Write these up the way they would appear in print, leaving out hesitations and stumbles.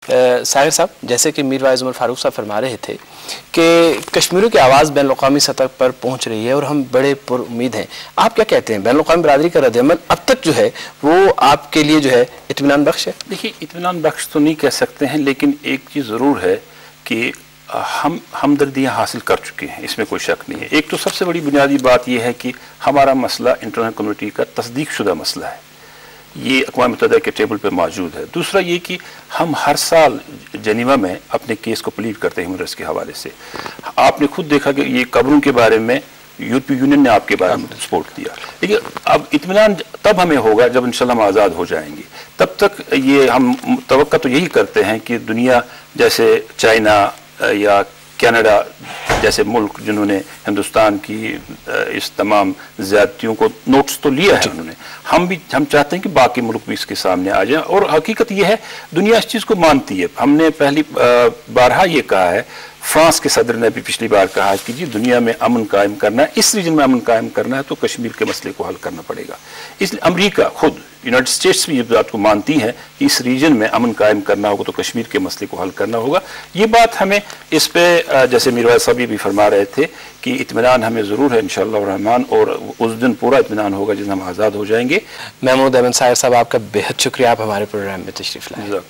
साहिर साहब, जैसे कि मीर वाइज उमर फारूक साहब फरमा रहे थे कि कश्मीरियों की आवाज़ बैन अवी सतह पर पहुँच रही है और हम बड़े पुर उम्मीद हैं। आप क्या कहते हैं, बैन अवी बरादरी का रद्द-ए-अमल अब तक जो है वो आपके लिए जो है इत्मीनान बख्श है? देखिए, इत्मीनान बख्श तो नहीं कह सकते हैं, लेकिन एक चीज़ ज़रूर है कि हम हमदर्दियाँ हासिल कर चुके हैं, इसमें कोई शक नहीं है। एक तो सबसे बड़ी बुनियादी बात यह है कि हमारा मसला इंटरनेशनल कम्युनिटी का तस्दीक शुदा मसला है, ये अक़वाम मुत्तहिदा के टेबल पर मौजूद है। दूसरा ये कि हम हर साल जनीवा में अपने केस को प्लीड करते हैं ह्यूमन राइट्स के हवाले से। आपने खुद देखा कि ये कब्रों के बारे में यूरोपीय यूनियन ने आपके बारे में सपोर्ट दिया, लेकिन अब इत्मीनान तब हमें होगा जब इंशाल्लाह हम आज़ाद हो जाएंगे। तब तक ये हम तवक्का तो यही करते हैं कि दुनिया जैसे चाइना या कनाडा जैसे मुल्क जिन्होंने हिंदुस्तान की इस तमाम ज़्यादतियों को नोट्स तो लिया है उन्होंने, हम चाहते हैं कि बाकी मुल्क भी इसके सामने आ जाएं। और हकीकत यह है, दुनिया इस चीज़ को मानती है। हमने पहली बारहा ये कहा है, फ्रांस के सदर ने भी पिछली बार कहा कि जी दुनिया में अमन कायम करना है, इस रीजन में अमन कायम करना है तो कश्मीर के मसले को हल करना पड़ेगा। इसलिए अमेरिका खुद, यूनाइटेड स्टेट्स भी ये बात को मानती हैं कि इस रीजन में अमन कायम करना होगा तो कश्मीर के मसले को हल करना होगा। ये बात हमें इस पे जैसे मीरवाइज साहब भी फरमा रहे थे कि इत्मीनान हमें ज़रूर है इंशाअल्लाह रहमान, और उस दिन पूरा इत्मीनान होगा जिस दिन हम आज़ाद हो जाएंगे। महमूद अहमद साहिर साहब, आपका बेहद शुक्रिया, आप हमारे प्रोग्राम में तशरीफ़ लाए।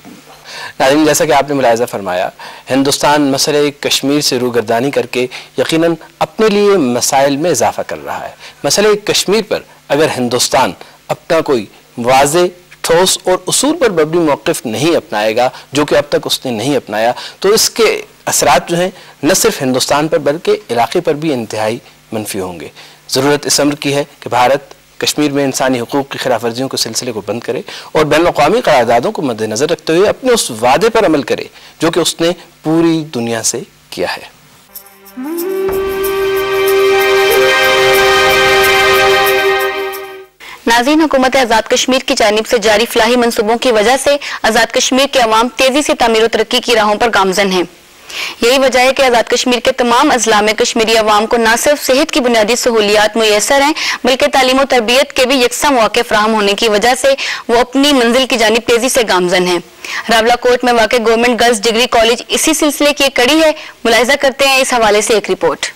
नाज़रीन, जैसा कि आपने मुलाहिज़ा फरमाया, हिंदुस्तान मसले कश्मीर से रूगर्दानी करके यकीनन अपने लिए मसाइल में इजाफा कर रहा है। मसले कश्मीर पर अगर हिंदुस्तान अपना कोई वाज़े, ठोस और उसूल पर मबनी मौक़िफ़ नहीं अपनाएगा, जो कि अब तक उसने नहीं अपनाया, तो इसके असरात जो हैं न सिर्फ हिंदुस्तान पर बल्कि इलाके पर भी इंतहाई मनफी होंगे। ज़रूरत इस अमर की है कि भारत कश्मीर में इंसानी हुकूक की खिलाफ वर्जियों के सिलसिले को बंद करे और बैन अवी करारदादों को मद्देनजर रखते हुए अपने उस वादे पर अमल करे जो कि उसने पूरी दुनिया से किया है। नाज़रीन, हुकूमत आज़ाद कश्मीर की जानिब से जारी फलाही मंसूबों की वजह से आज़ाद कश्मीर के अवाम तेजी से तामीर और तरक्की की राहों पर गामजन हैं। यही वजह है कि आज़ाद कश्मीर के तमाम अजला में कश्मीरी अवाम को न सिर्फ सेहत की बुनियादी सहूलियात मुयसर हैं, बल्कि तालीम और तरबियत के भी यकसा मौके फराहम होने की वजह से वो अपनी मंजिल की जानिब तेजी से गामजन हैं। रावलाकोट में वाक़ गवर्नमेंट गर्ल्स डिग्री कॉलेज इसी सिलसिले की एक कड़ी है। मुलाहिज़ा करते हैं इस हवाले से एक रिपोर्ट।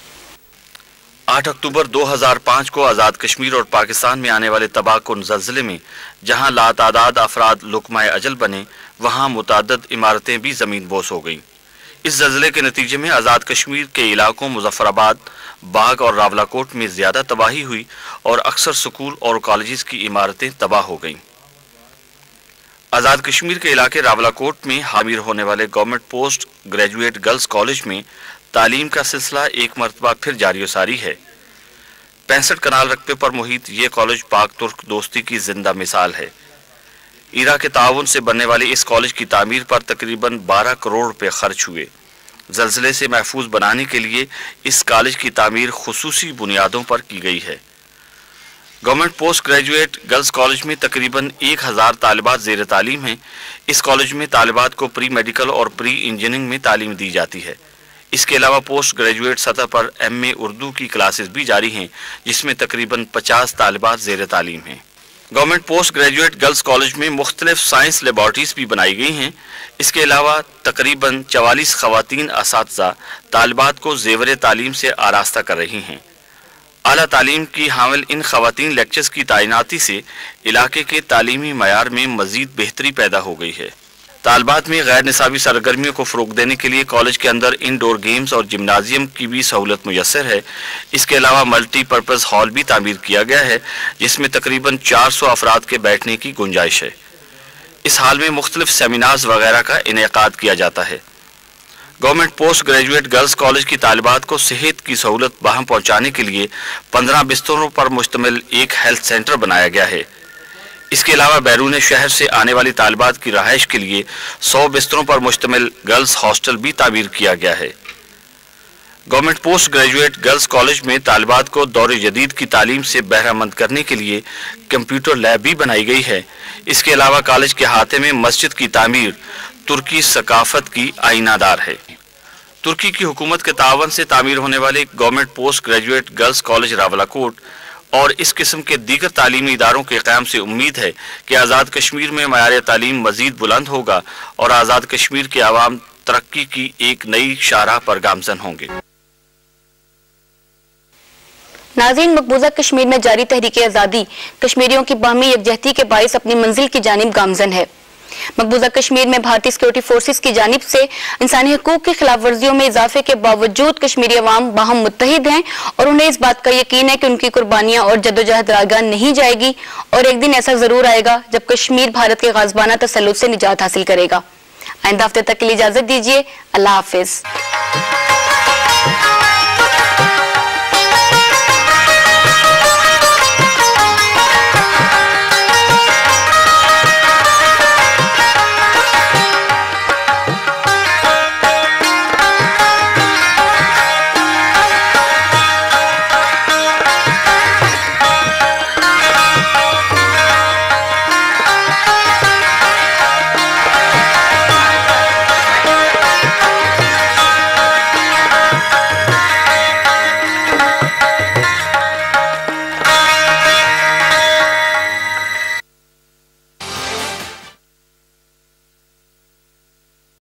8 अक्टूबर 2005 को आज़ाद कश्मीर और पाकिस्तान में आने वाले तबाहकुन ज़लज़ले में जहां लातादाद अफराद लुक़माए अजल बने, वहां मुतअद्दिद इमारतें भी ज़मीन बोस हो गईं। इस ज़लज़ले के नतीजे में आज़ाद कश्मीर के इलाकों मुज़फ़्फ़राबाद, बाग और रावलाकोट में ज़्यादा तबाही हुई और अक्सर स्कूल और कॉलेजेस की इमारतें तबाह हो गईं। आज़ाद कश्मीर के इलाके रावलाकोट में हामिर होने वाले government post graduate girls college में तालीम का सिलसिला एक मरतबा फिर जारी सारी है। 65 कनाल रकबे पर मुहित ये कॉलेज पाक तुर्क दोस्ती की जिंदा मिसाल है। ईरा के ताउन से बनने वाले इस कॉलेज की तामीर पर तकरीबन 12 करोड़ रुपए खर्च हुए। ज़लज़ले से महफूज बनाने के लिए इस कॉलेज की तामीर खुसूसी बुनियादों पर की गई है। Government post graduate girls college में तकरीबन 1000 तालिबात ज़ेर तालीम हैं। इस कॉलेज में तालिबात को प्री मेडिकल और प्री इंजीनियरिंग में तालीम दी जाती है। इसके अलावा पोस्ट ग्रेजुएट सतह पर MA उर्दू की क्लासेस भी जारी हैं, जिसमें तकरीबन 50 तालिबात ज़ेर तालीम हैं। Government post graduate girls college में मुख्तलिफ साइंस लेबॉर्ट्रीज भी बनाई गई हैं। इसके अलावा तकरीबन 44 ख़वातीन असातिज़ा तालिबात को ज़ेवर तालीम से आरास्ता कर रही हैं। आला तालीम की हामिल इन ख़वातीन लेक्चर्स की तैनाती से इलाके के तालीमी मयार में मज़ीद बेहतरी पैदा हो गई है। तालिबात में गैर निसाबी सरगर्मियों को फ़रोग़ देने के लिए कॉलेज के अंदर इंडोर गेम्स और जिम्नाजियम की भी सहूलत मुयस्सर है। इसके अलावा मल्टीपर्पज़ हॉल भी तामीर किया गया है, जिसमें तकरीबन 400 अफराद के बैठने की गुंजाइश है। इस हाल में मुख्तलिफ सेमिनार्स वगैरह का इनेकाद किया जाता है। Government post graduate girls college की तालिबात को सेहत की सहूलत बाहम पहुँचाने के लिए 15 बिस्तरों पर मुश्तमिल एक हेल्थ सेंटर बनाया गया है। इसके अलावा बैरून शहर से आने वाली तालिबात की रहाइश के लिए 100 बिस्तरों पर मुश्तमिल गर्ल्स हॉस्टल भी तामीर किया गया है। Government post graduate girls college में तालिबात को दौर जदीद की तालीम से बहरामंद करने के लिए कंप्यूटर लैब भी बनाई गई है। इसके अलावा कॉलेज के अहाते में मस्जिद की तामीर तुर्की सकाफत की आईनादार है। तुर्की की हुकूमत के तावन से तामीर होने वाले government post graduate girls college Rawalakot اور اس قسم کے دیگر تعلیمی اداروں کے قیام سے امید ہے کہ آزاد کشمیر میں معیار تعلیم مزید بلند ہوگا اور آزاد کشمیر کے عوام ترقی کی ایک نئی شاہراہ پر گامزن ہوں گے۔ ناظرین، مقبوضہ کشمیر میں جاری تحریک آزادی کشمیریوں کی باہمی یکجہتی کے باعث اپنی منزل کی جانب گامزن ہے۔ مقبوضہ کشمیر میں بھارتی سیکورٹی فورسز کی جانب سے انسانی حقوق کی خلاف ورزیوں میں اضافے کے باوجود کشمیری عوام باہم متحد ہیں اور انہیں اس بات کا یقین ہے کہ ان کی قربانیاں اور جدوجہد راگاں نہیں جائے گی اور ایک دن ایسا ضرور آئے گا جب کشمیر بھارت کے غاصبانہ تسلط سے نجات حاصل کرے گا۔ آئندہ ہفتے تک کے لیے اجازت دیجیے۔ اللہ حافظ۔